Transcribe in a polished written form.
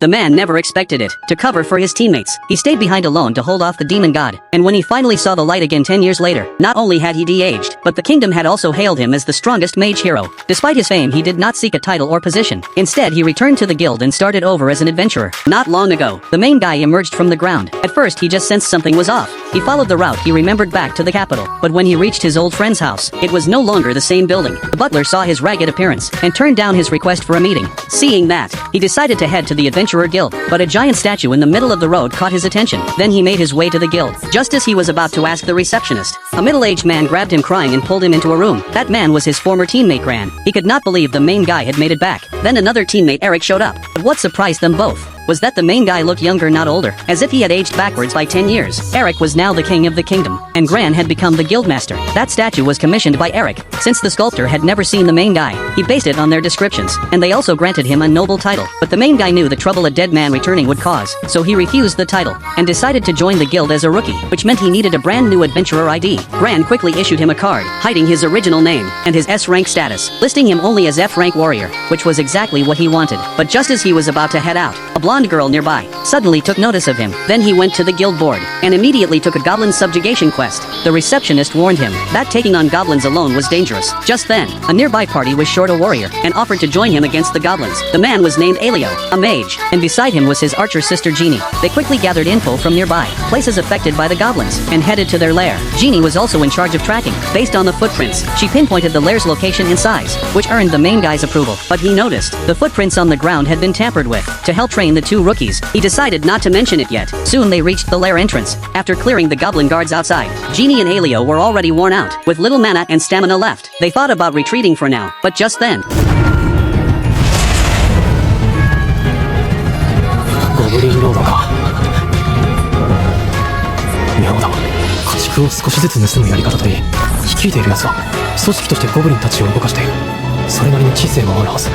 The man never expected it. To cover for his teammates, he stayed behind alone to hold off the demon god. And when he finally saw the light again 10 years later, not only had he de-aged, but the kingdom had also hailed him as the strongest mage hero. Despite his fame, he did not seek a title or position. Instead, he returned to the guild and started over as an adventurer. Not long ago, the main guy emerged from the ground. At first, he just sensed something was off. He followed the route he remembered back to the capital. But when he reached his old friend's house, it was no longer the same building. The butler saw his ragged appearance and turned down his request for a meeting. Seeing that, he decided to head to the adventurer guild. But a giant statue in the middle of the road caught his attention. Then he made his way to the guild. Just as he was about to ask the receptionist, a middle-aged man grabbed him crying and pulled him into a room. That man was his former teammate Gran. He could not believe the main guy had made it back. Then another teammate Eric showed up. But what surprised them both was that the main guy looked younger, not older, as if he had aged backwards by 10 years. Eric was now the king of the kingdom, and Gran had become the guildmaster. That statue was commissioned by Eric. Since the sculptor had never seen the main guy, he based it on their descriptions, and they also granted him a noble title. But the main guy knew the trouble a dead man returning would cause, so he refused the title, and decided to join the guild as a rookie, which meant he needed a brand new adventurer ID. Gran quickly issued him a card, hiding his original name, and his S-rank status, listing him only as F-rank warrior, which was exactly what he wanted. But just as he was about to head out, a blonde girl nearby suddenly took notice of him. Then he went to the guild board, and immediately took a goblin subjugation quest. The receptionist warned him that taking on goblins alone was dangerous. Just then, a nearby party was short a warrior, and offered to join him against the goblins. The man was named Elio, a mage, and beside him was his archer sister Jeannie. They quickly gathered info from nearby places affected by the goblins, and headed to their lair. Jeannie was also in charge of tracking. Based on the footprints, she pinpointed the lair's location and size, which earned the main guy's approval. But he noticed the footprints on the ground had been tampered with. To help train the two rookies, he decided not to mention it yet. Soon they reached the lair entrance. After clearing the goblin guards outside, Jeannie and Elio were already worn out, with little mana and stamina left. They thought about retreating for now, but just then, ゴブリンロードか。妙だ。家畜を少しずつ盗むやり方といい、率いている奴は組織としてゴブリンたちを動かしている。それなりに知性もあるはず。